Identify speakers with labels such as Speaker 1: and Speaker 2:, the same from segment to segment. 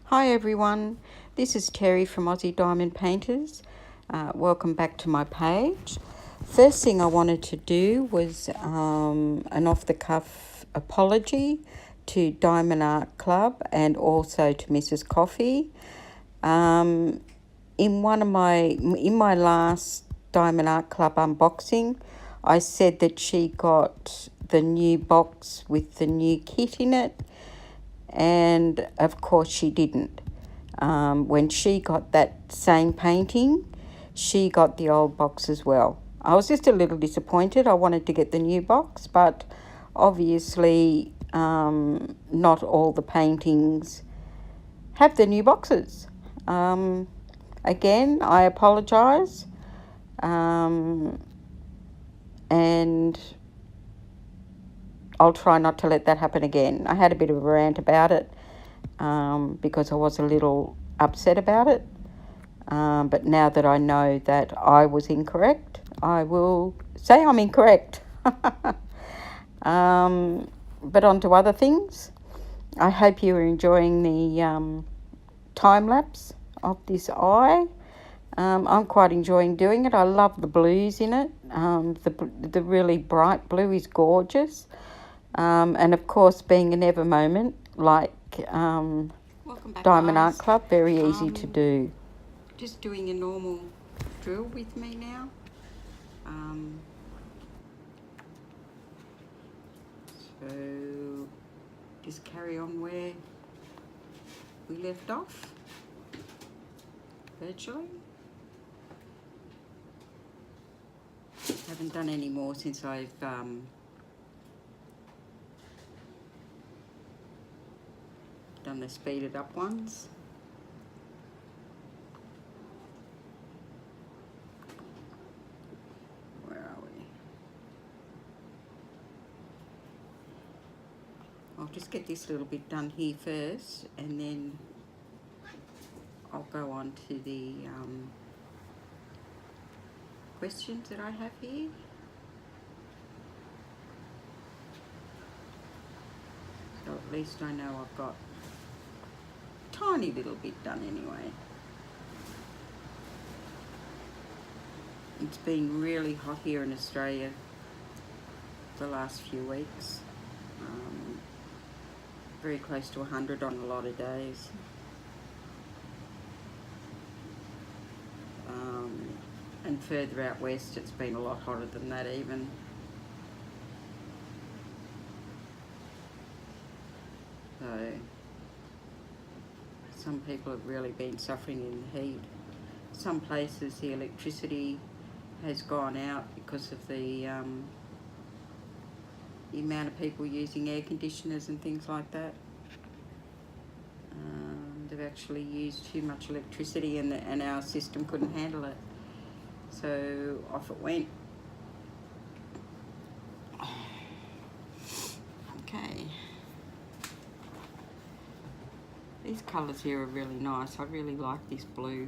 Speaker 1: Hi everyone, this is Terry from Aussie Diamond Painters. Welcome back to my page. First thing I wanted to do was an off-the-cuff apology to Diamond Art Club and also to Mrs. Coffee. In my last Diamond Art Club unboxing, I said that she got the new box with the new kit in it, and of course she didn't. When she got that same painting, she got the old box as well. I was just a little disappointed. I wanted to get the new box, but obviously not all the paintings have the new boxes. Again, I apologise, and I'll try not to let that happen again. I had a bit of a rant about it because I was a little upset about it. But now that I know that I was incorrect, I will say I'm incorrect. But on to other things. I hope you are enjoying the time lapse of this eye. I'm quite enjoying doing it. I love the blues in it. The really bright blue is gorgeous. And of course, being an ever moment like Diamond Art Club, very easy to do. Just doing a normal drill with me now. So just carry on where we left off, virtually. Haven't done any more since I've done the speeded up ones. Where are we? I'll just get this little bit done here first, and then I'll go on to the questions that I have here. So at least I know I've got a tiny little bit done anyway. It's been really hot here in Australia the last few weeks. Very close to 100 on a lot of days. And further out west it's been a lot hotter than that even. So some people have really been suffering in the heat. Some places the electricity has gone out because of the amount of people using air conditioners and things like that. They've actually used too much electricity, and our system couldn't handle it. So off it went. Okay. These colours here are really nice. I really like this blue.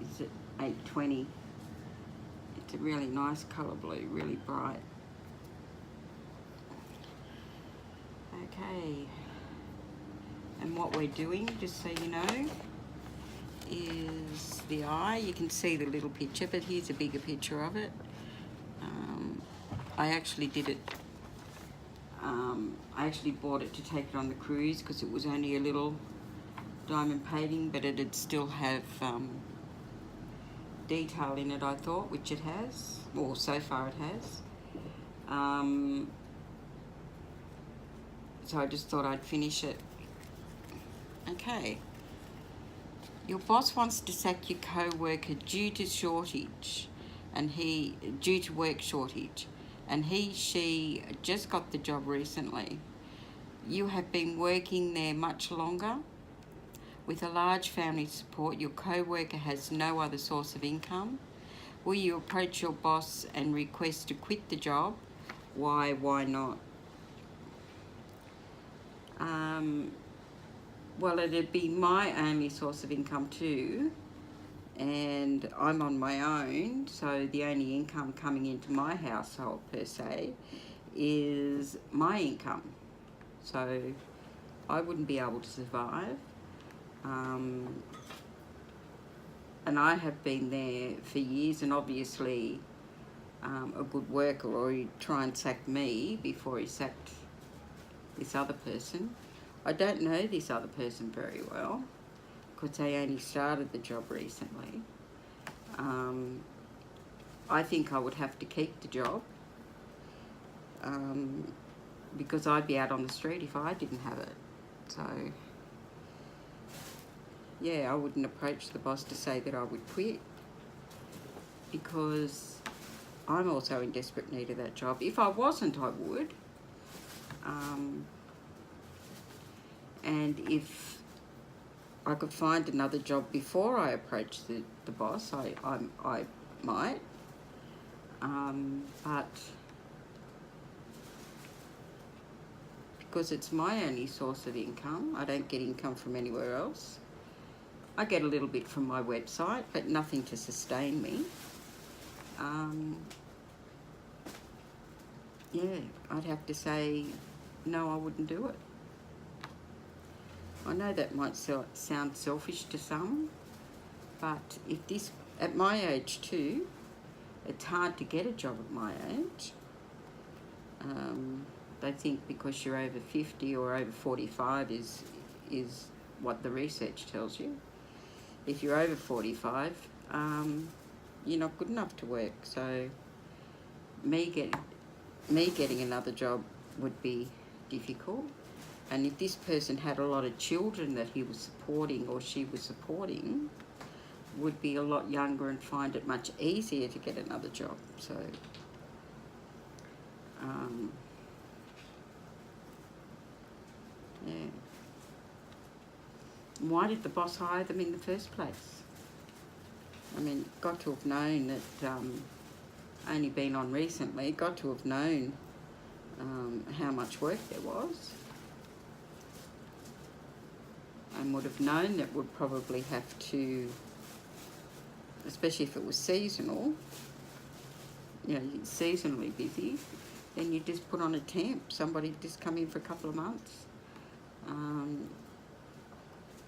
Speaker 1: It's at 820. It's a really nice colour blue, really bright. Okay. And what we're doing, just so you know, is the eye. You can see the little picture, but here's a bigger picture of it. I actually did it. I actually bought it to take it on the cruise because it was only a little diamond painting, but it'd still have detail in it, I thought, which it has, or so far it has. So I just thought I'd finish it. Okay. Your boss wants to sack your co-worker due to work shortage, and she just got the job recently. You have been working there much longer. With a large family support, your co-worker has no other source of income. Will you approach your boss and request to quit the job? Why not? Well, it'd be my only source of income too, and I'm on my own, so the only income coming into my household per se is my income. so I wouldn't be able to survive. And I have been there for years, and obviously a good worker, or he'd try and sack me before he sacked this other person. I don't know this other person very well because they only started the job recently. I think I would have to keep the job because I'd be out on the street if I didn't have it. So yeah, I wouldn't approach the boss to say that I would quit, because I'm also in desperate need of that job. If I wasn't, I would. And if I could find another job before I approach the boss, I might. But because it's my only source of income, I don't get income from anywhere else. I get a little bit from my website, but nothing to sustain me. Yeah, I'd have to say, no, I wouldn't do it. I know that might sound selfish to some, but if this, at my age too, it's hard to get a job at my age. They think because you're over 50 or over 45 is what the research tells you. If you're over 45, you're not good enough to work. So me getting another job would be difficult. And if this person had a lot of children that he was supporting or she was supporting, would be a lot younger and find it much easier to get another job. So yeah. Why did the boss hire them in the first place? I mean, got to have known that, only been on recently, got to have known how much work there was, and would have known that would probably have to, especially if it was seasonal, seasonally busy, then you just put on a temp. Somebody just come in for a couple of months.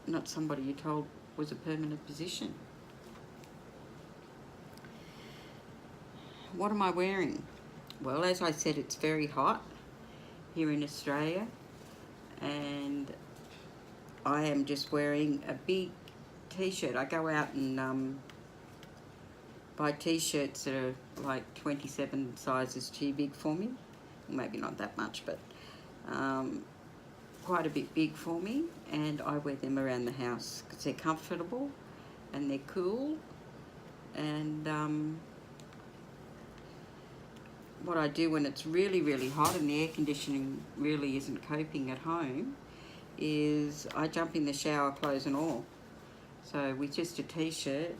Speaker 1: Not somebody you told was a permanent position. What am I wearing? Well, as I said, it's very hot here in Australia, and I am just wearing a big t-shirt. I go out and buy t-shirts that are like 27 sizes too big for me. Maybe not that much, but quite a bit big for me, and I wear them around the house because they're comfortable and they're cool. And what I do when it's really, really hot and the air conditioning really isn't coping at home is I jump in the shower, clothes and all. So with just a t-shirt,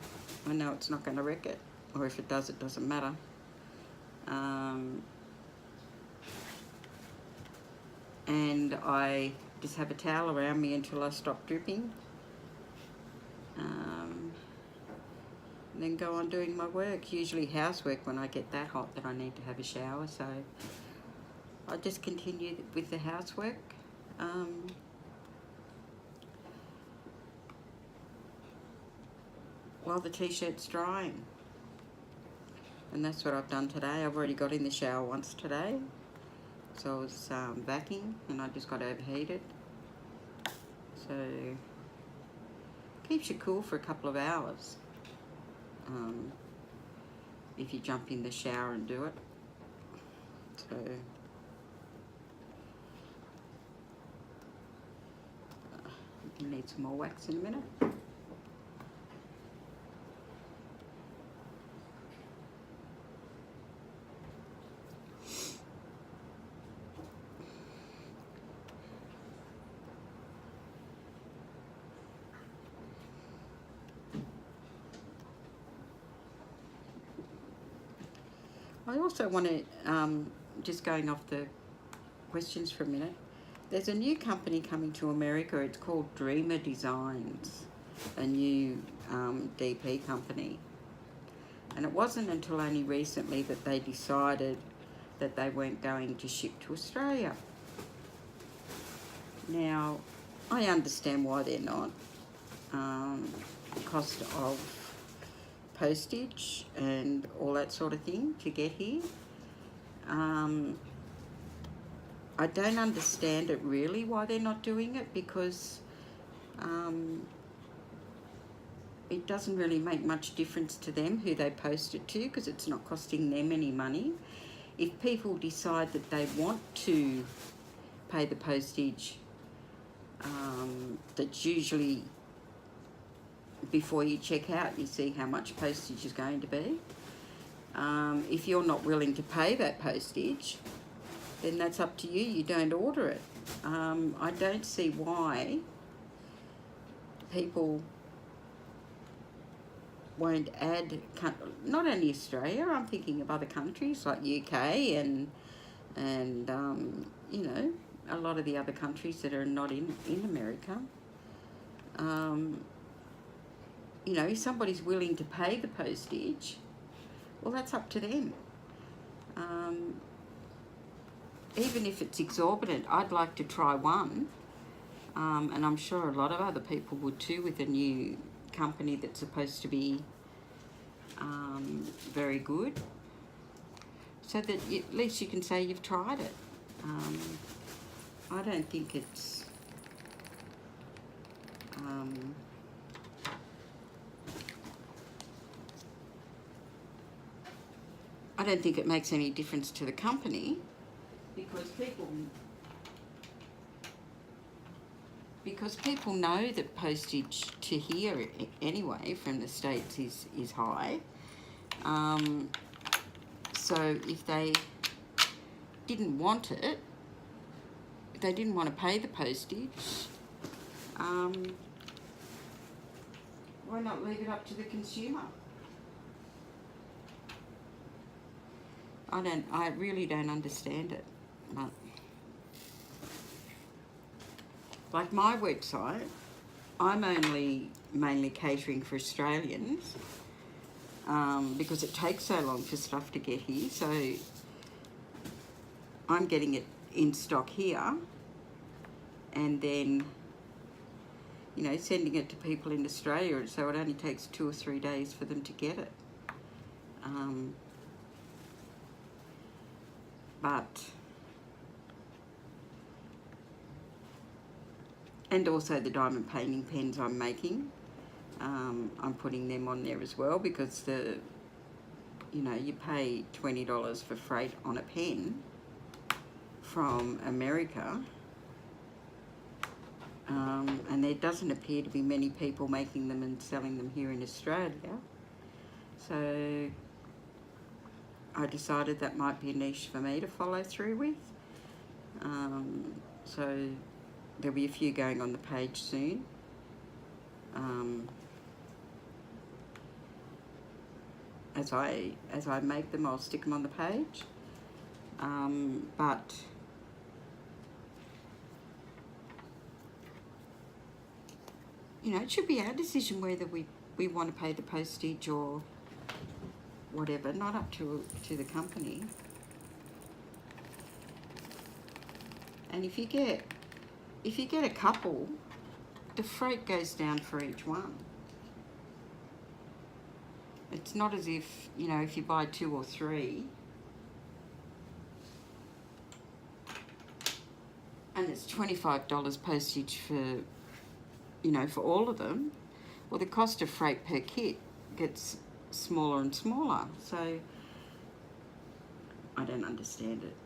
Speaker 1: I know it's not going to wreck it, or if it does, it doesn't matter. And I just have a towel around me until I stop dripping. And then go on doing my work, usually housework when I get that hot that I need to have a shower. So I just continue with the housework. While the t-shirt's drying. And that's what I've done today. I've already got in the shower once today. So I was vacuuming and I just got overheated. So keeps you cool for a couple of hours if you jump in the shower and do it. So you need some more wax in a minute. I also want to, just going off the questions for a minute, there's a new company coming to America. It's called Dreamer Designs, a new DP company. And it wasn't until only recently that they decided that they weren't going to ship to Australia. Now, I understand why they're not. The cost of postage and all that sort of thing to get here. I don't understand it really why they're not doing it, because it doesn't really make much difference to them who they post it to, because it's not costing them any money. If people decide that they want to pay the postage, that's usually before you check out, you see how much postage is going to be. If you're not willing to pay that postage, then that's up to you. You don't order it. I don't see why people won't add, not only Australia, I'm thinking of other countries like UK and you know, a lot of the other countries that are not in America. You know, if somebody's willing to pay the postage, well, that's up to them. Even if it's exorbitant, I'd like to try one, and I'm sure a lot of other people would too, with a new company that's supposed to be very good, so that at least you can say you've tried it. I don't think it's I don't think it makes any difference to the company, because people know that postage to here anyway from the States is high. So if they didn't want it, if they didn't want to pay the postage, why not leave it up to the consumer? I really don't understand it. But like my website, I'm only mainly catering for Australians, because it takes so long for stuff to get here. So I'm getting it in stock here, and then, you know, sending it to people in Australia, so it only takes 2 or 3 days for them to get it. And also the diamond painting pens I'm making, I'm putting them on there as well, because you know, you pay $20 for freight on a pen from America, and there doesn't appear to be many people making them and selling them here in Australia. So I decided that might be a niche for me to follow through with. So there'll be a few going on the page soon. As I make them, I'll stick them on the page. But you know, it should be our decision whether we want to pay the postage or whatever, not up to the company. And if you get a couple, the freight goes down for each one. It's not as if, you know, if you buy 2 or 3 and it's $25 postage for, you know, for all of them, well, the cost of freight per kit gets smaller and smaller. So I don't understand it.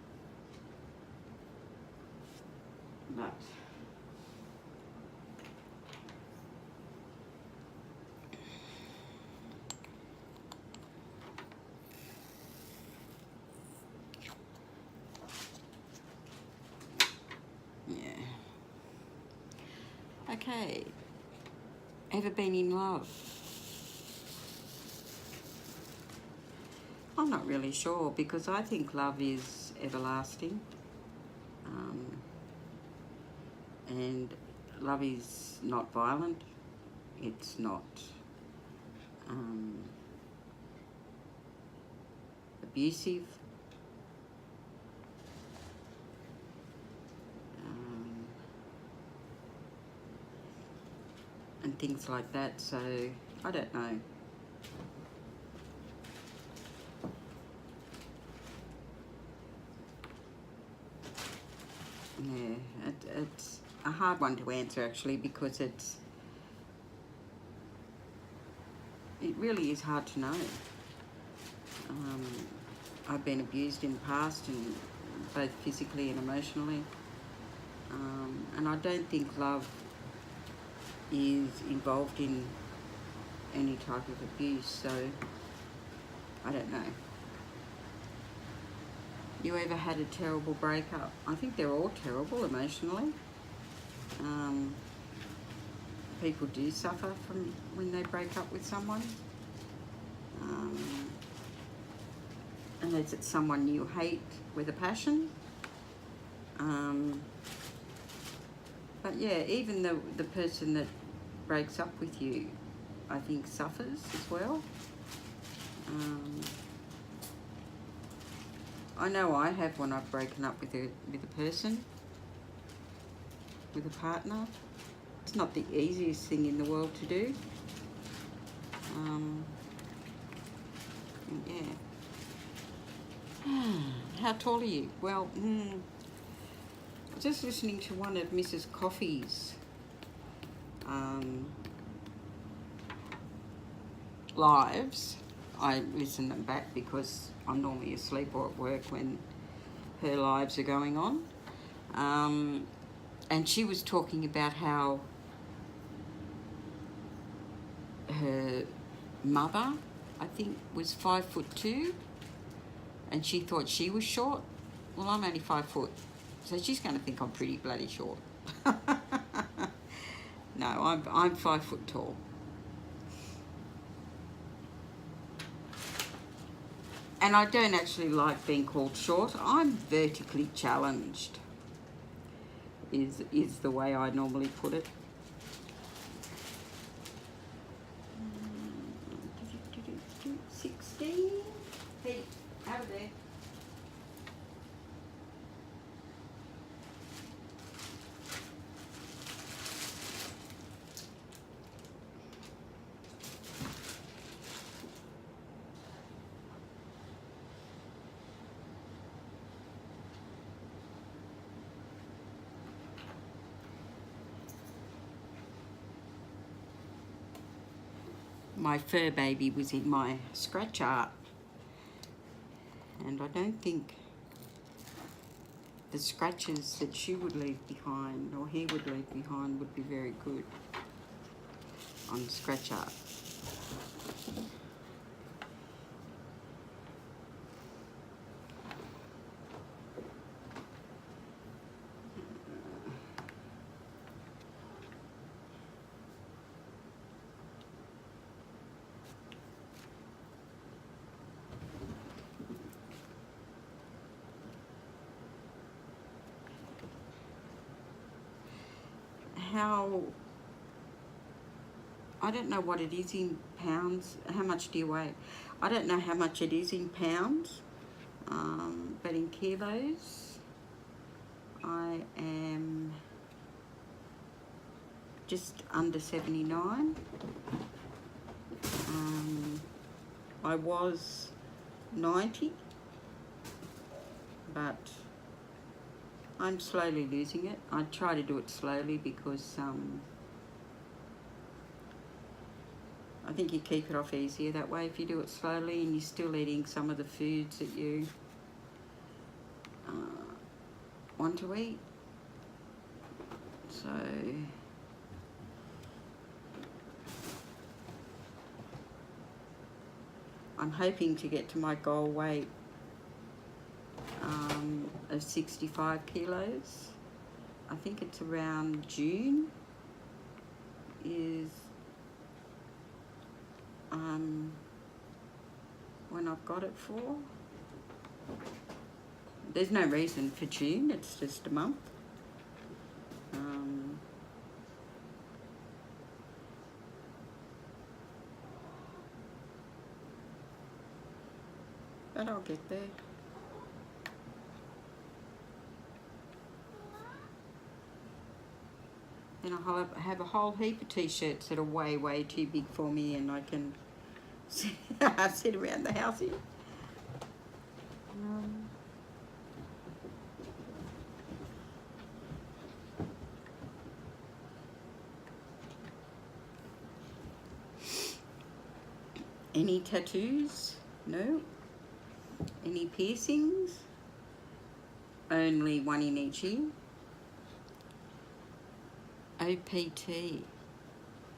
Speaker 1: But yeah. Okay. Ever been in love? I'm not really sure, because I think love is everlasting. And love is not violent. It's not abusive. and things like that. So I don't know. Yeah, it's a hard one to answer actually, because it really is hard to know. I've been abused in the past, and both physically and emotionally, and I don't think love is involved in any type of abuse, so I don't know. You ever had a terrible breakup? I think they're all terrible emotionally. People do suffer from when they break up with someone. Unless it's someone you hate with a passion. But yeah, even the person that breaks up with you, I think suffers as well. I know I have when I've broken up with a person, with a partner. It's not the easiest thing in the world to do. Yeah. How tall are you? Well, just listening to one of Mrs. Coffee's lives. I listen them back because I'm normally asleep or at work when her lives are going on. And she was talking about how her mother, I think, was 5'2", and she thought she was short. Well, I'm only 5 foot, so she's going to think I'm pretty bloody short. No, I'm 5 foot tall. And I don't actually like being called short. I'm vertically challenged, is the way I normally put it. Hey, out of there. My fur baby was in my scratch art, and I don't think the scratches that she would leave behind or he would leave behind would be very good on scratch art. I don't know what it is in pounds. How much do you weigh? I don't know how much it is in pounds, but in kilos, I am just under 79. I was 90, but I'm slowly losing it. I try to do it slowly because I think you keep it off easier that way if you do it slowly, and you're still eating some of the foods that you want to eat. So I'm hoping to get to my goal weight of 65 kilos. I think it's around June is when I've got it for. There's no reason for June, it's just a month. But I'll get there. Then I'll have a whole heap of t-shirts that are way, way too big for me, and I can sit around the house here. Any tattoos? No. Any piercings? Only one in each ear. OPT.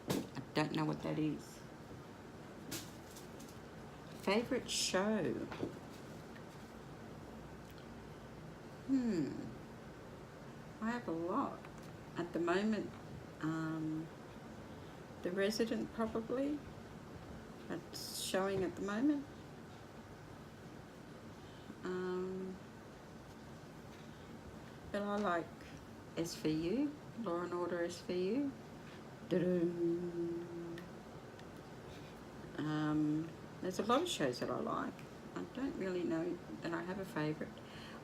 Speaker 1: I don't know what that is. Favourite show? I have a lot. At the moment, The Resident probably. That's showing at the moment. But I like SVU, Law and Order SVU. There's a lot of shows that I like. I don't really know that I have a favourite.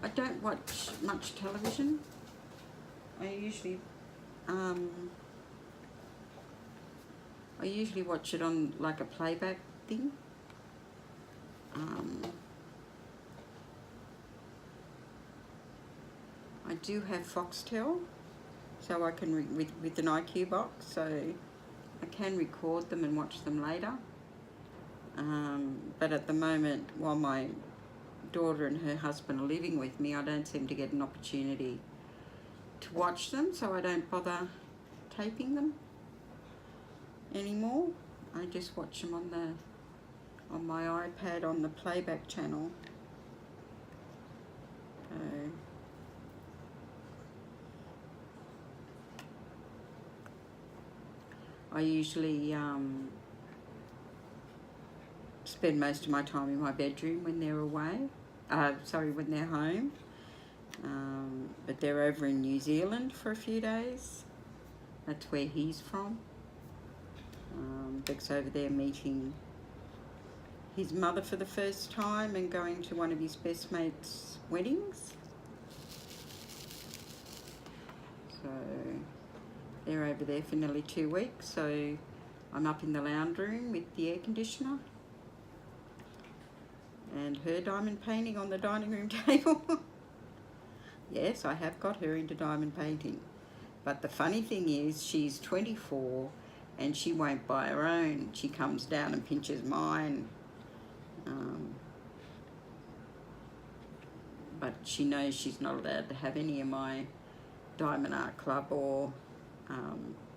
Speaker 1: I don't watch much television. I usually watch it on like a playback thing. I do have Foxtel, so I can with an IQ box, so I can record them and watch them later. But at the moment, while my daughter and her husband are living with me, I don't seem to get an opportunity to watch them, so I don't bother taping them anymore. I just watch them on my iPad on the playback channel. I usually spend most of my time in my bedroom when they're away. When they're home. But they're over in New Zealand for a few days. That's where he's from. Beck's over there meeting his mother for the first time and going to one of his best mates' weddings. So they're over there for nearly 2 weeks, so I'm up in the lounge room with the air conditioner and her diamond painting on the dining room table. Yes, I have got her into diamond painting. But the funny thing is, she's 24 and she won't buy her own. She comes down and pinches mine. But she knows she's not allowed to have any of my Diamond Art Club or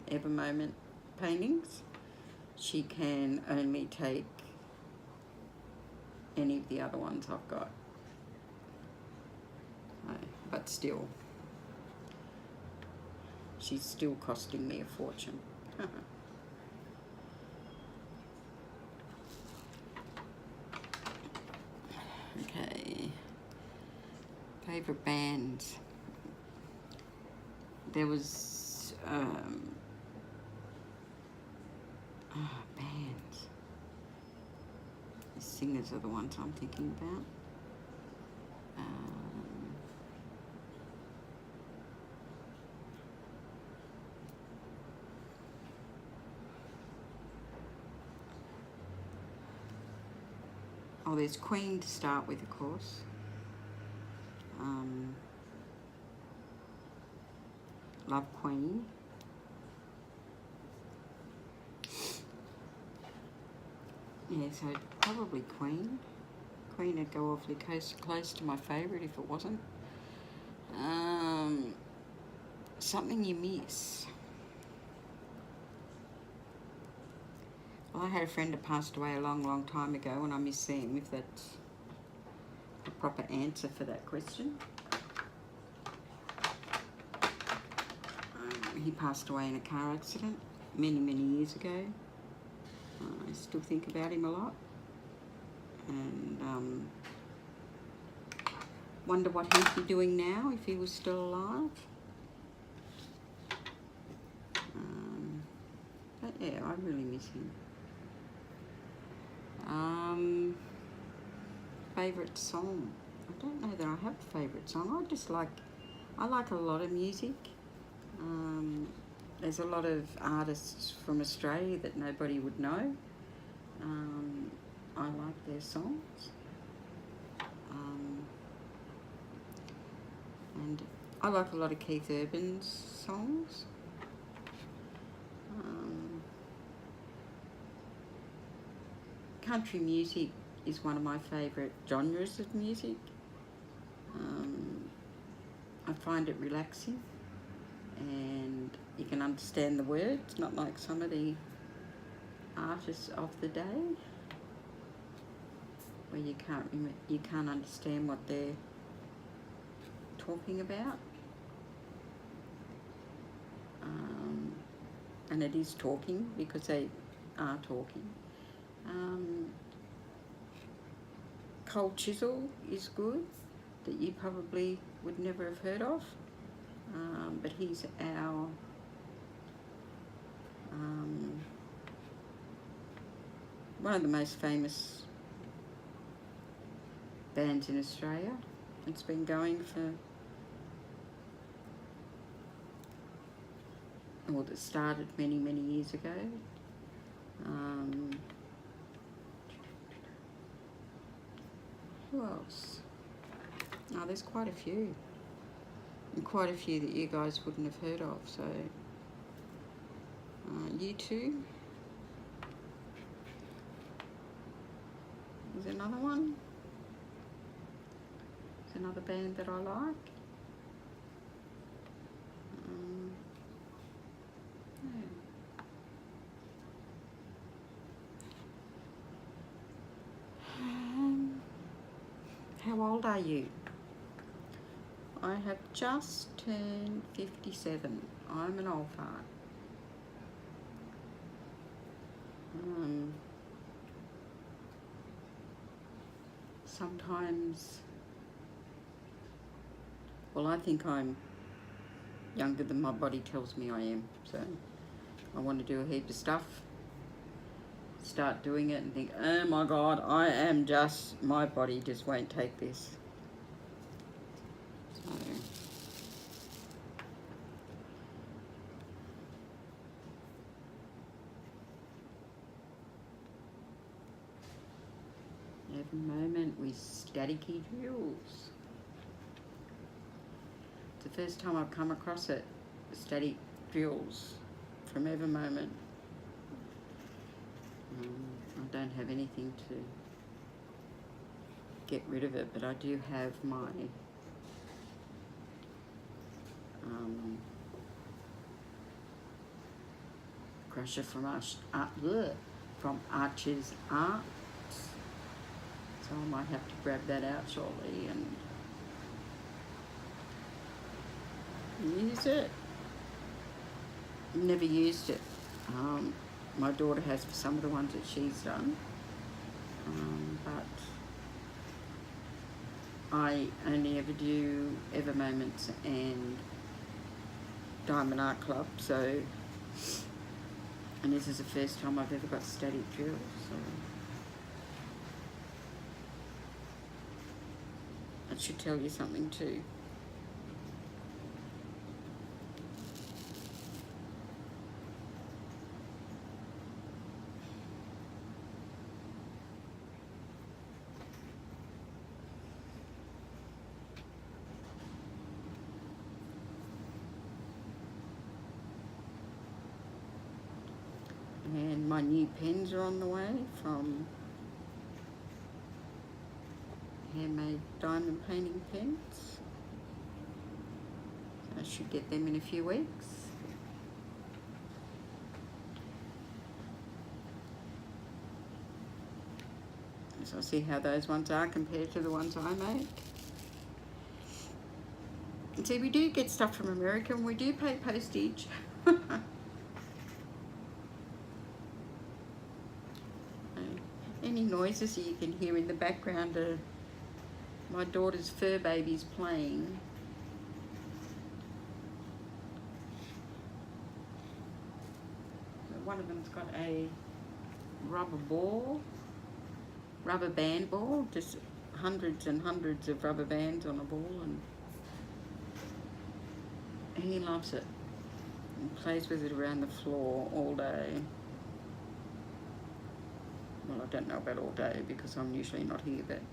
Speaker 1: Ever Moment paintings. She can only take any of the other ones I've got. But still, she's still costing me a fortune. Okay, favourite bands. There was bands. The singers are the ones I'm thinking about. Oh, there's Queen to start with, of course. Love Queen. Yeah, so probably Queen. Queen would go awfully close to my favourite if it wasn't. Something you miss. Well, I had a friend that passed away a long, long time ago, and I miss them, if that's the proper answer for that question. He passed away in a car accident many, many years ago. I still think about him a lot, and wonder what he'd be doing now if he was still alive. But yeah, I really miss him. Favourite song? I don't know that I have a favourite song. I like a lot of music. there's a lot of artists from Australia that nobody would know. I like their songs. And I like a lot of Keith Urban's songs. Country music is one of my favourite genres of music. I find it relaxing and you can understand the words, not like some of the artists of the day where you can't understand what they're talking about. And it is talking because they are talking. Cold Chisel is good, that you probably would never have heard of, but he's our one of the most famous bands in Australia. It's been going for, well, it started many years ago. Who else? Oh, there's quite a few. And quite a few that you guys wouldn't have heard of, so U2 is another one. It's another band that I like. How old are you? I have just turned 57. I'm an old fart. Sometimes, well, I think I'm younger than my body tells me I am, so I want to do a heap of stuff, start doing it and think, oh my God, my body just won't take this. So, every moment with staticky drills. It's the first time I've come across it, static drills from Ever Moment. I don't have anything to get rid of it, but I do have my crusher from Archer's Art. So I might have to grab that out shortly and use it. Never used it. My daughter has for some of the ones that she's done, but I only ever do Ever Moments and Diamond Art Club, so, and this is the first time I've ever got static drills, so that should tell you something too. And my new pens are on the way from Handmade Diamond Painting Pens. I should get them in a few weeks. So I'll see how those ones are compared to the ones I make. And see, we do get stuff from America and we do pay postage. Any noises you can hear in the background are my daughter's fur babies playing. One of them's got a rubber band ball, just hundreds and hundreds of rubber bands on a ball, and he loves it. and plays with it around the floor all day. Well, I don't know about all day because I'm usually not here, but it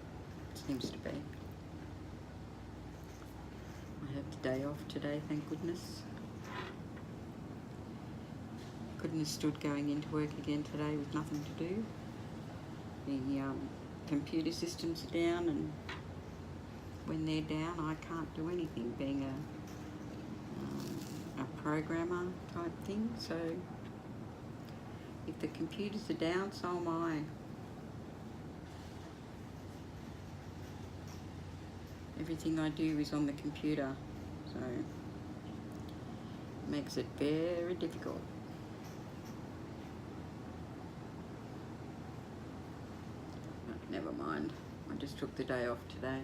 Speaker 1: seems to be. I have the day off today, thank goodness. Couldn't have stood going into work again today with nothing to do. The computer systems are down, and when they're down I can't do anything, being a programmer type thing. So if the computers are down, so am I. Everything I do is on the computer, so it makes it very difficult. But never mind, I just took the day off today.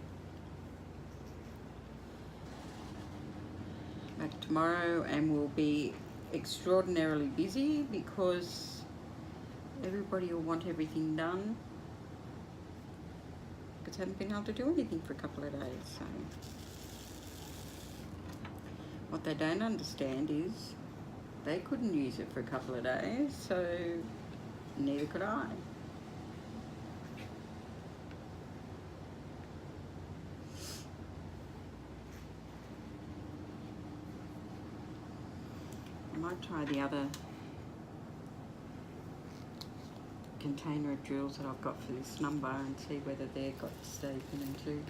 Speaker 1: Back tomorrow, and we'll be extraordinarily busy because everybody will want everything done because I haven't been able to do anything for a couple of days. So what they don't understand is they couldn't use it for a couple of days, so neither could I. I might try the other container of drills that I've got for this number and see whether they've got the stapling in too.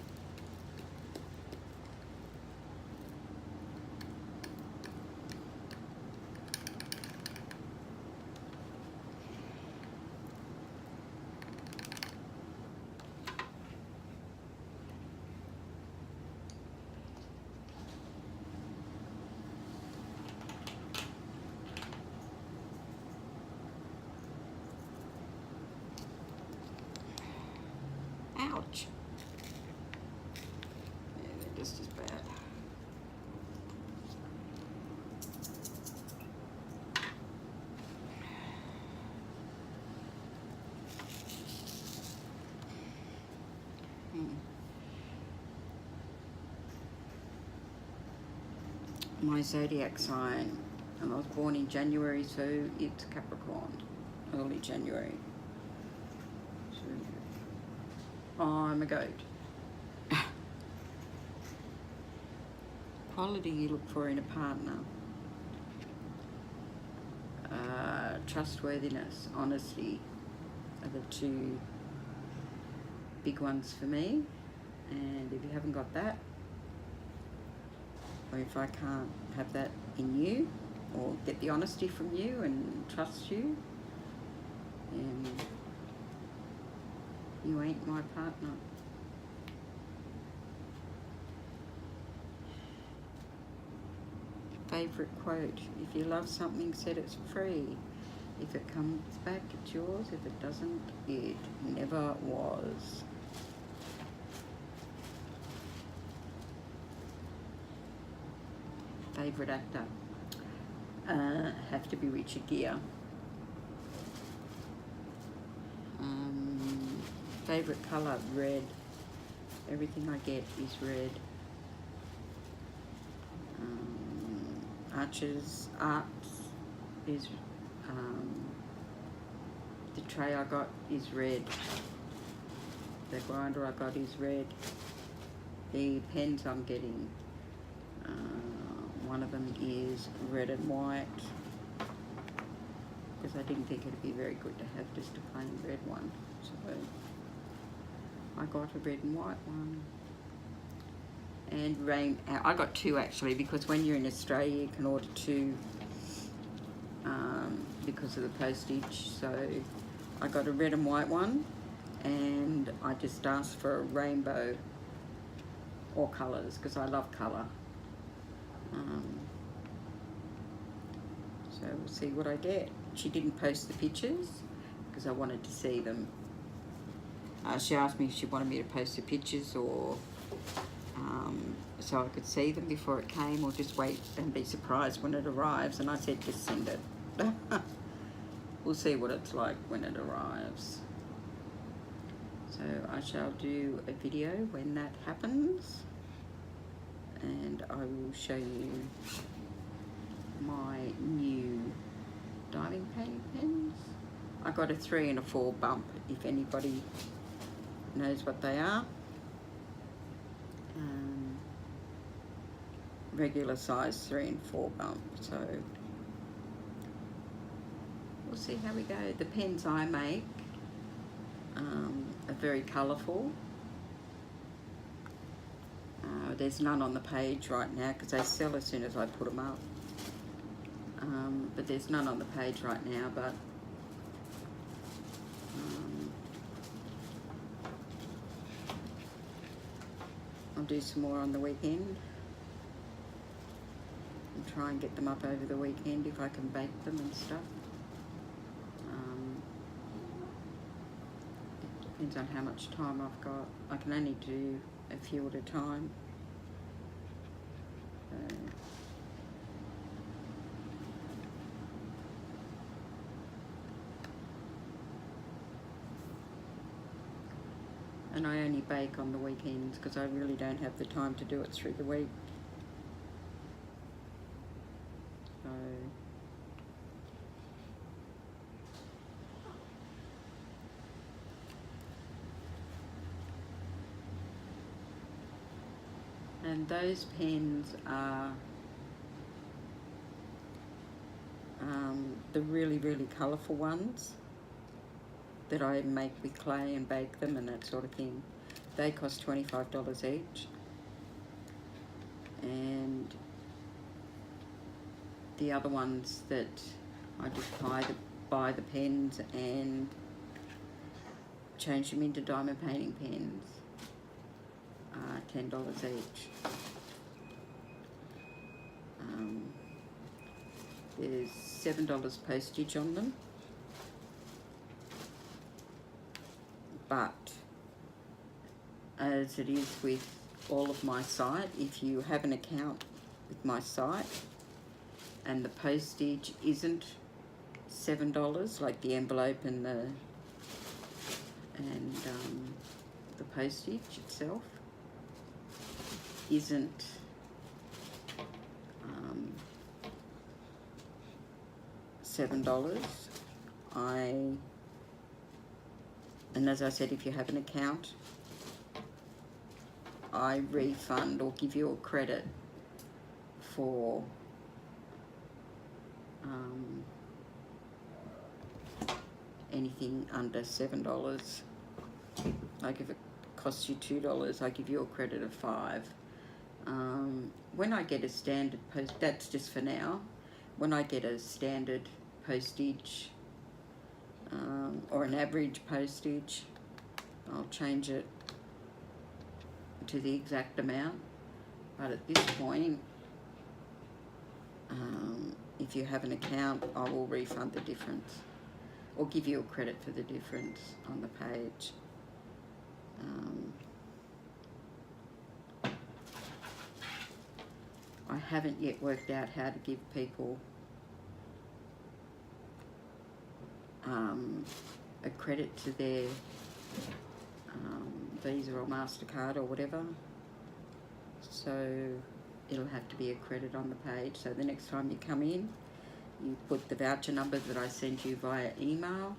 Speaker 1: Ouch. Yeah, they're just as bad. My zodiac sign, and I was born in January, so it's Capricorn, early January. So I'm a goat. Quality you look for in a partner: trustworthiness, honesty are the two big ones for me. And if you haven't got that, or if I can't have that in you or get the honesty from you and trust you, then you ain't my partner. Favourite quote: if you love something, set it free. If it comes back, it's yours. If it doesn't, it never was. Favourite actor? Have to be Richard Gere. Favourite colour? Red. Everything I get is red. Arts is the tray I got is red. The grinder I got is red. The pens I'm getting, one of them is red and white, because I didn't think it'd be very good to have just a plain red one, so I got a red and white one. And I got two actually, because when you're in Australia you can order two because of the postage. So I got a red and white one, and I just asked for a rainbow or colours because I love colour. So we'll see what I get. She didn't post the pictures because I wanted to see them. She asked me if she wanted me to post the pictures or so I could see them before it came, or just wait and be surprised when it arrives, and I said just send it. We'll see what it's like when it arrives. So I shall do a video when that happens, and I will show you my new diamond painting pens. I got a 3 and a 4 bump, if anybody knows what they are. Regular size 3 and 4 bump, so we'll see how we go. The pens I make are very colourful. There's none on the page right now because they sell as soon as I put them up. But there's none on the page right now, but I'll do some more on the weekend and try and get them up over the weekend if I can bake them and stuff. It depends on how much time I've got. I can only do a few at a time. And I only bake on the weekends because I really don't have the time to do it through the week. So and those pens are the really colourful ones that I make with clay and bake them and that sort of thing. They cost $25 each. And the other ones that I just buy the pens and change them into diamond painting pens are $10 each. There's $7 postage on them. But as it is with all of my site, if you have an account with my site and the postage isn't $7, like the envelope and the postage itself isn't $7, and as I said, if you have an account, I refund or give you a credit for anything under $7. Like if it costs you $2, I give you a credit of $5. When I get a standard post, that's just for now. When I get a standard postage or an average postage, I'll change it to the exact amount. But at this point, if you have an account, I will refund the difference or give you a credit for the difference on the page. I haven't yet worked out how to give people a credit to their Visa or MasterCard or whatever, so it'll have to be a credit on the page. So the next time you come in, you put the voucher number that I send you via email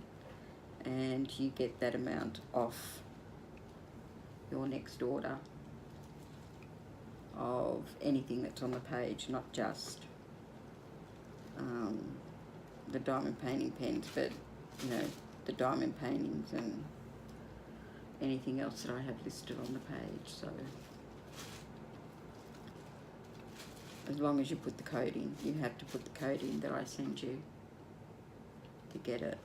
Speaker 1: and you get that amount off your next order of anything that's on the page, not just the diamond painting pens, but you know, the diamond paintings and anything else that I have listed on the page. So as long as you put the code in, you have to put the code in that I send you to get it.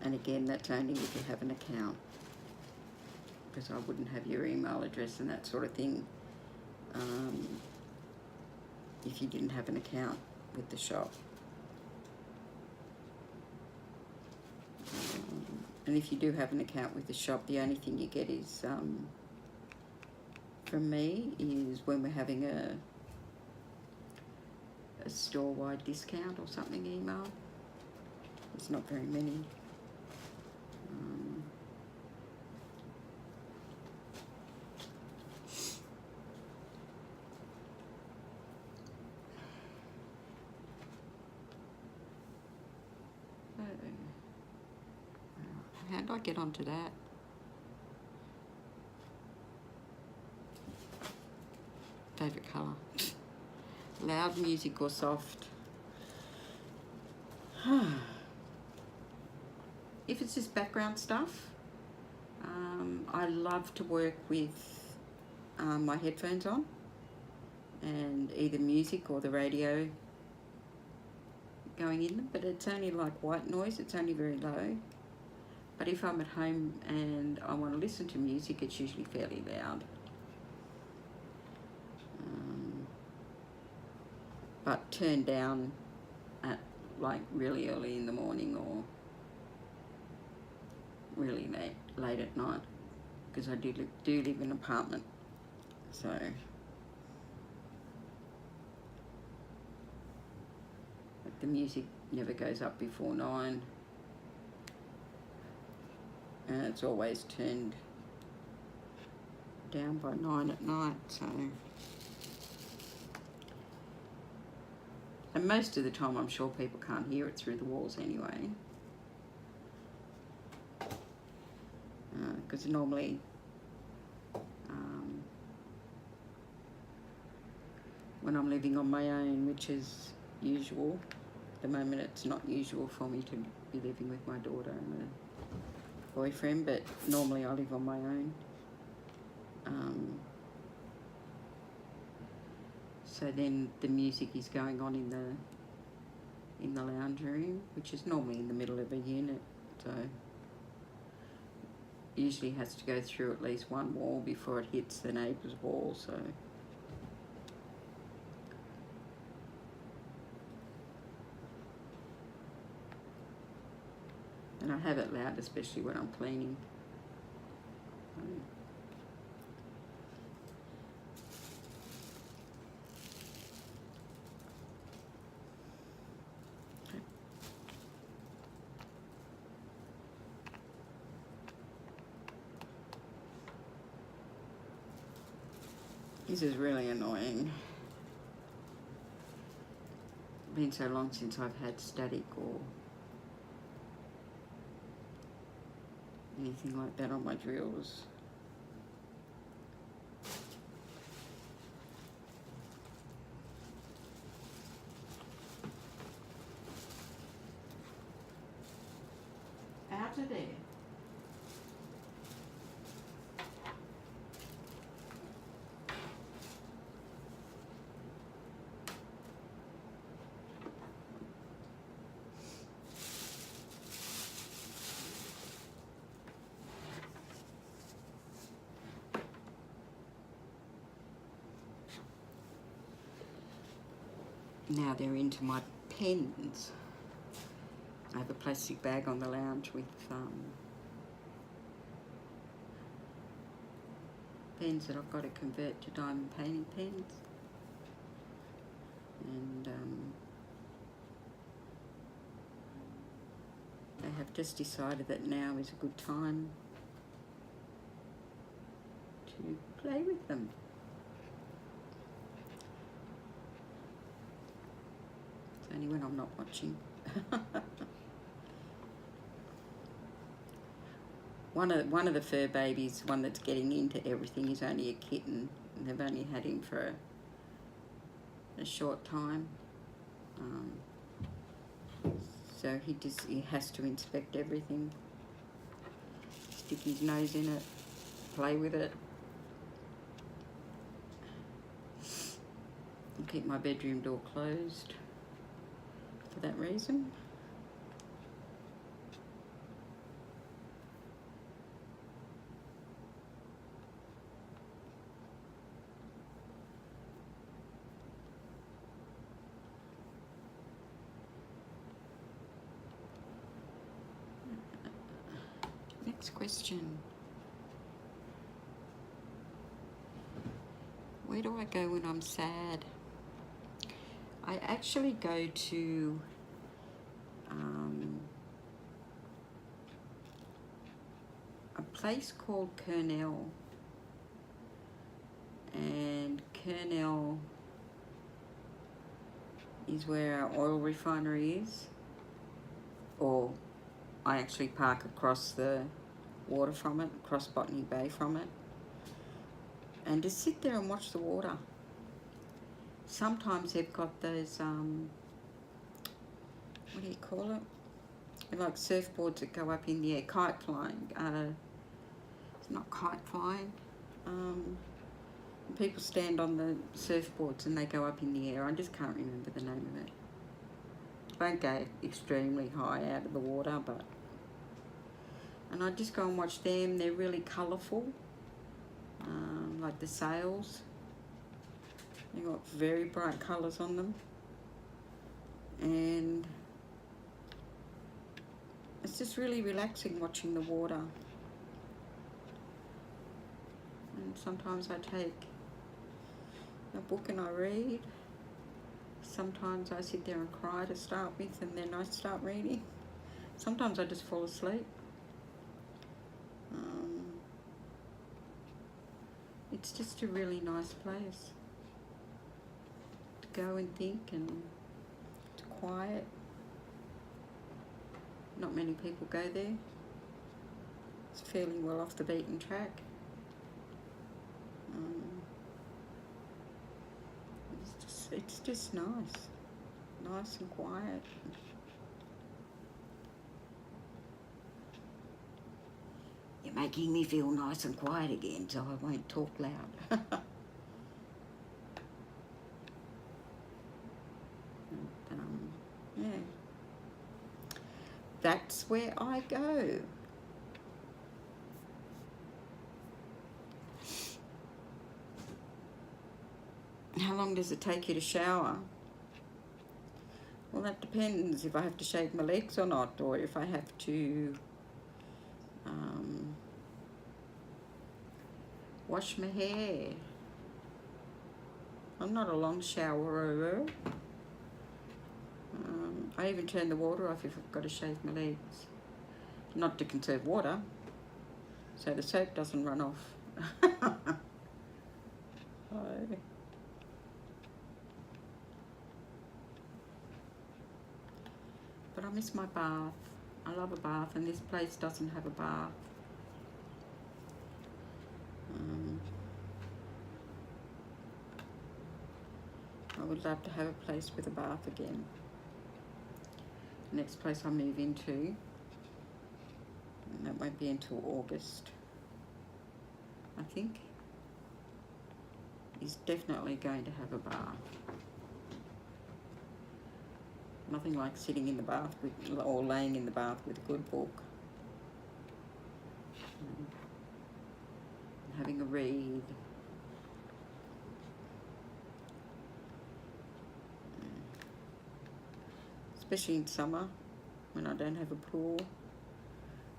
Speaker 1: And again, that's only if you have an account, because I wouldn't have your email address and that sort of thing if you didn't have an account with the shop. And if you do have an account with the shop, the only thing you get is from me is when we're having a store-wide discount or something email. It's not very many. How did I get onto that? Favourite colour. Loud music or soft? If it's just background stuff, I love to work with my headphones on and either music or the radio going in them, but it's only like white noise, it's only very low. But if I'm at home and I want to listen to music, it's usually fairly loud. But turned down at like really early in the morning or really late at night, because I do live in an apartment, so but the music never goes up before 9, and it's always turned down by 9 at night. So, and most of the time I'm sure people can't hear it through the walls anyway, because normally when I'm living on my own, which is usual, at the moment it's not usual for me to be living with my daughter and a boyfriend, but normally I live on my own. So then the music is going on in the lounge room, which is normally in the middle of a unit, so usually has to go through at least one wall before it hits the neighbour's wall. So and I have it loud, especially when I'm cleaning. This is really annoying. It's been so long since I've had static or anything like that on my drills. Out of there. Now they're into my pens. I have a plastic bag on the lounge with pens that I've got to convert to diamond painting pens. And I have just decided that now is a good time to play with them. It's only when I'm not watching. One of the fur babies, one that's getting into everything, is only a kitten, and they've only had him for a short time. So he has to inspect everything, stick his nose in it, play with it. And keep my bedroom door closed for that reason. Next question. Where do I go when I'm sad? I actually go to a place called Kernell, and Kernell is where our oil refinery is, or I actually park across the water from it, across Botany Bay from it, and just sit there and watch the water. Sometimes they've got those, what do you call it? They're like surfboards that go up in the air, kite flying. It's not kite flying. People stand on the surfboards and they go up in the air. I just can't remember the name of it. Don't go extremely high out of the water, but... And I just go and watch them. They're really colourful, like the sails. They've got very bright colours on them. And it's just really relaxing watching the water. And sometimes I take a book and I read. Sometimes I sit there and cry to start with, and then I start reading. Sometimes I just fall asleep. It's just a really nice place to go and think, and it's quiet. Not many people go there. It's fairly well off the beaten track. It's just nice and quiet. You're making me feel nice and quiet again, so I won't talk loud. Yeah, that's where I go. How long does it take you to shower? Well, that depends if I have to shave my legs or not, or if I have to wash my hair. I'm not a long showerer. I even turn the water off if I've got to shave my legs. Not to conserve water, so the soap doesn't run off. But I miss my bath. I love a bath, and this place doesn't have a bath. I would love to have a place with a bath again. The next place I move into, and that won't be until August, I think, is definitely going to have a bath. Nothing like sitting in the bath with, or laying in the bath with a good book. Having a read. Especially in summer, when I don't have a pool.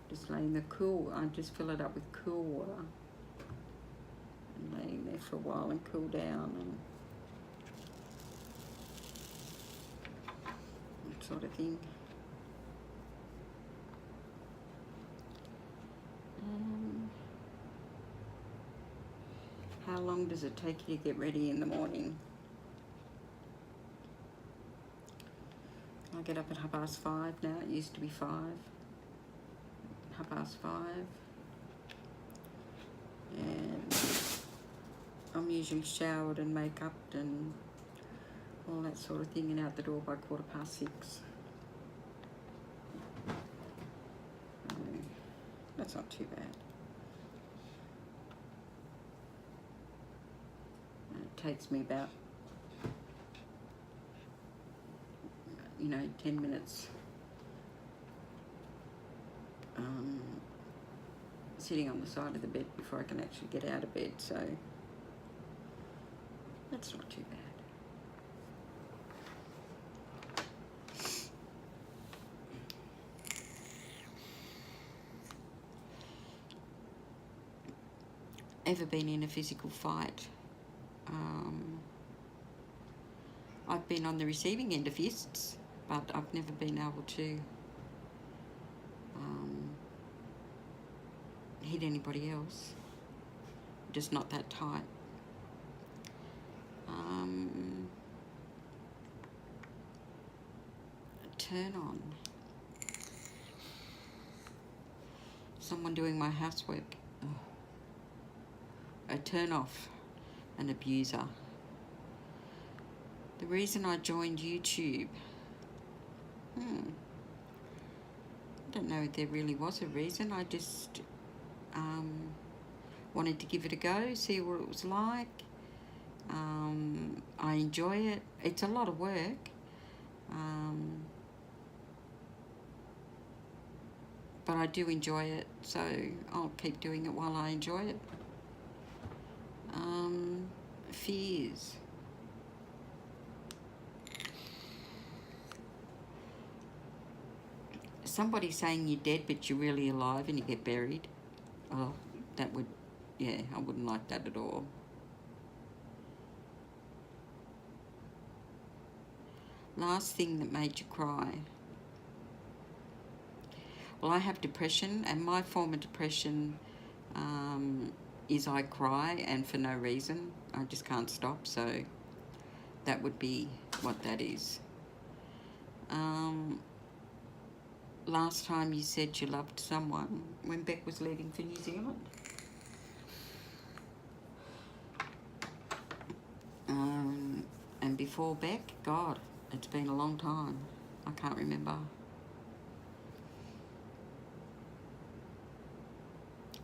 Speaker 1: Just laying the cool, I just fill it up with cool water. And laying there for a while and cool down and that sort of thing. How long does it take you to get ready in the morning? I get up at 5:30 now. It used to be 5. 5:30. And I'm usually showered and make-upped and all that sort of thing, and out the door by 6:15. That's not too bad. It takes me about 10 minutes sitting on the side of the bed before I can actually get out of bed, so that's not too bad. Ever been in a physical fight? I've been on the receiving end of fists, but I've never been able to hit anybody else. Just not that tight. Turn on. someone doing my housework. Oh. A turn off, an abuser. The reason I joined YouTube, I don't know if there really was a reason. I just wanted to give it a go, see what it was like. I enjoy it. It's a lot of work. But I do enjoy it, so I'll keep doing it while I enjoy it. Fears. Somebody saying you're dead but you're really alive and you get buried. Oh, that would, yeah, I wouldn't like that at all. Last thing that made you cry. Well, I have depression, and my form of depression is I cry, and for no reason. I just can't stop, so that would be what that is. Last time you said you loved someone, when Beck was leaving for New Zealand. And before Beck, God, it's been a long time. I can't remember.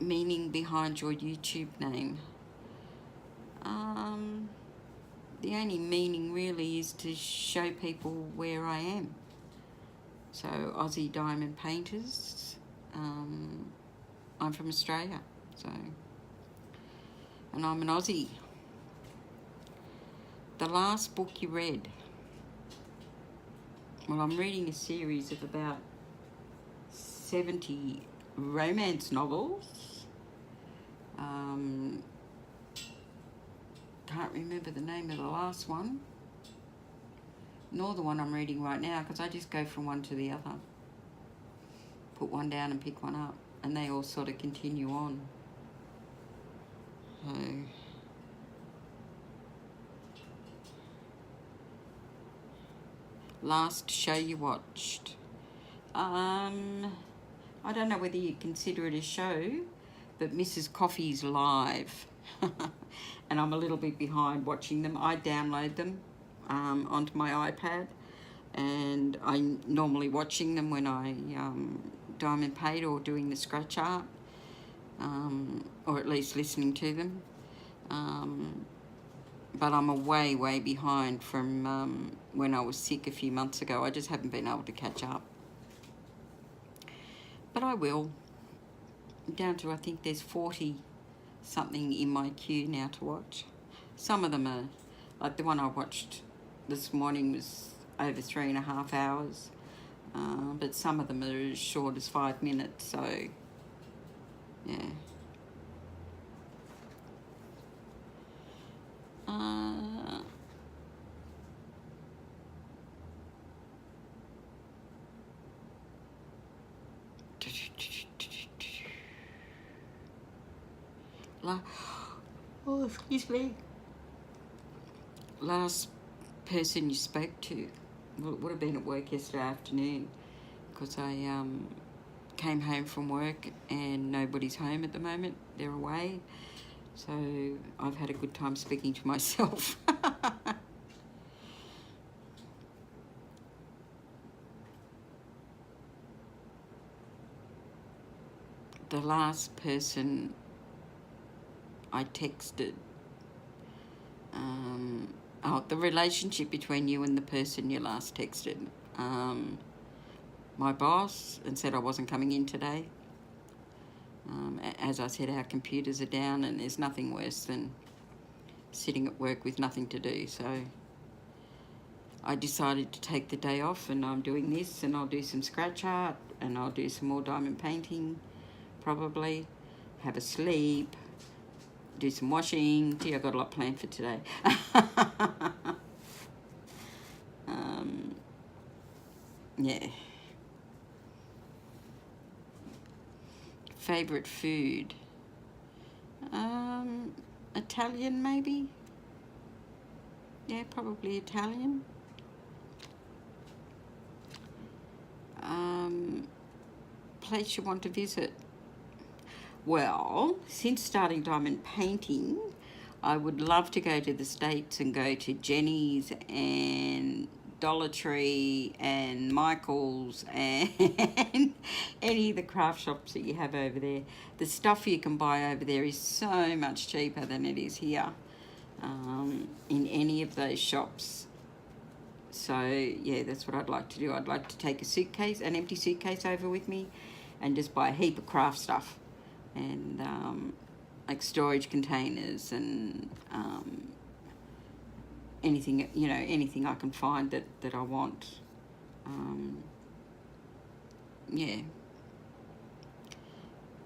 Speaker 1: Meaning behind your YouTube name. The only meaning really is to show people where I am. So Aussie Diamond Painters. I'm from Australia, so, and I'm an Aussie. The last book you read. Well, I'm reading a series of about 70 romance novels. Can't remember the name of the last one, nor the one I'm reading right now, because I just go from one to the other. Put one down and pick one up, and they all sort of continue on. So, last show you watched. I don't know whether you consider it a show, but Mrs. Coffee's live. And I'm a little bit behind watching them. I download them onto my iPad, and I'm normally watching them when I diamond paint or doing the scratch art, or at least listening to them. But I'm way behind from when I was sick a few months ago. I just haven't been able to catch up. But I will. Down to, I think there's 40 something in my queue now to watch. Some of them are, like the one I watched this morning was over 3.5 hours, but some of them are as short as 5 minutes, so yeah. Oh, excuse me. Last person you spoke to, well, it would have been at work yesterday afternoon, because I came home from work and nobody's home at the moment. They're away. So I've had a good time speaking to myself. The last person I texted, the relationship between you and the person you last texted. My boss, and said I wasn't coming in today. As I said, our computers are down, and there's nothing worse than sitting at work with nothing to do. So I decided to take the day off, and I'm doing this, and I'll do some scratch art, and I'll do some more diamond painting, probably, have a sleep, do some washing. Gee, I've got a lot planned for today. Yeah. Favourite food? Italian, maybe? Yeah, probably Italian. Place you want to visit? Well, since starting diamond painting, I would love to go to the States and go to Jenny's and Dollar Tree and Michael's and any of the craft shops that you have over there. The stuff you can buy over there is so much cheaper than it is here, in any of those shops. So yeah, that's what I'd like to do. I'd like to take an empty suitcase over with me, and just buy a heap of craft stuff, and like storage containers and anything I can find that I want. Yeah,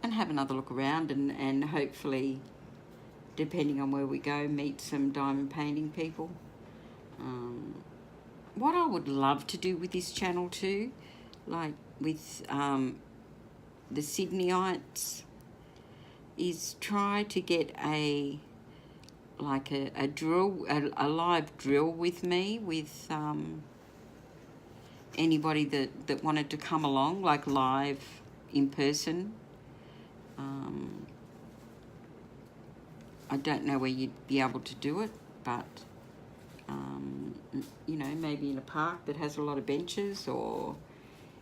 Speaker 1: and have another look around, and hopefully, depending on where we go, meet some diamond painting people. What I would love to do with this channel too, like with the Sydneyites, is try to get a drill, a live drill with me, with anybody that wanted to come along, like live in person. I don't know where you'd be able to do it, but maybe in a park that has a lot of benches, or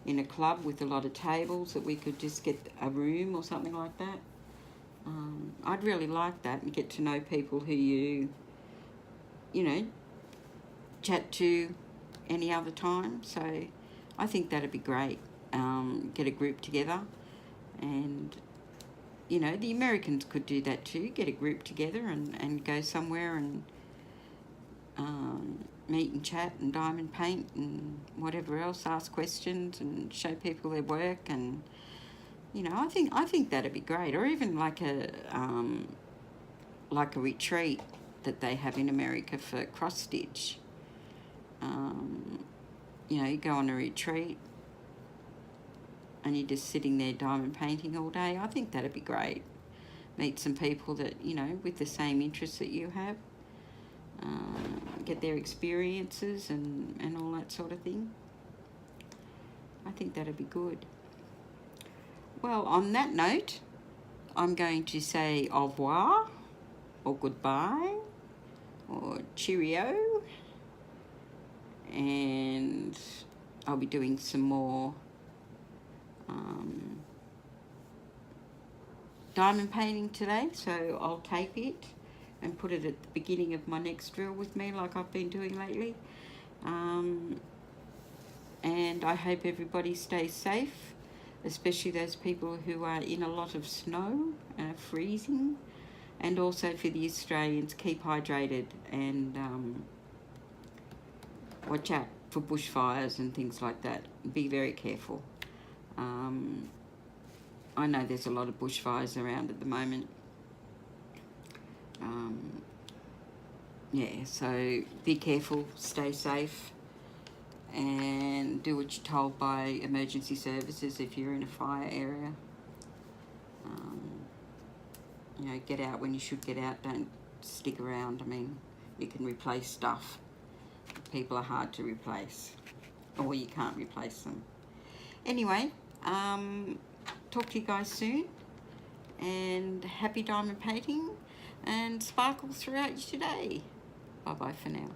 Speaker 1: in a club with a lot of tables that we could just get a room or something like that. I'd really like that, and get to know people who you chat to any other time. So I think that'd be great. Get a group together, and the Americans could do that too. Get a group together and go somewhere and meet and chat and diamond paint and whatever else, ask questions and show people their work, and I think that'd be great. Or even like a retreat that they have in America for cross stitch. You go on a retreat and you're just sitting there diamond painting all day. I think that'd be great. Meet some people that with the same interests that you have. Get their experiences and all that sort of thing. I think that'd be good. Well, on that note, I'm going to say au revoir, or goodbye, or cheerio, and I'll be doing some more diamond painting today, so I'll tape it and put it at the beginning of my next drill with me, like I've been doing lately. And I hope everybody stays safe, especially those people who are in a lot of snow and are freezing. And also for the Australians, keep hydrated and watch out for bushfires and things like that. Be very careful. I know there's a lot of bushfires around at the moment. Yeah, so be careful, stay safe, and do what you're told by emergency services if you're in a fire area. Get out when you should get out. Don't stick around. I mean, you can replace stuff. People are hard to replace, or you can't replace them. Anyway, talk to you guys soon, and happy diamond painting, and sparkles throughout your day. Bye-bye for now.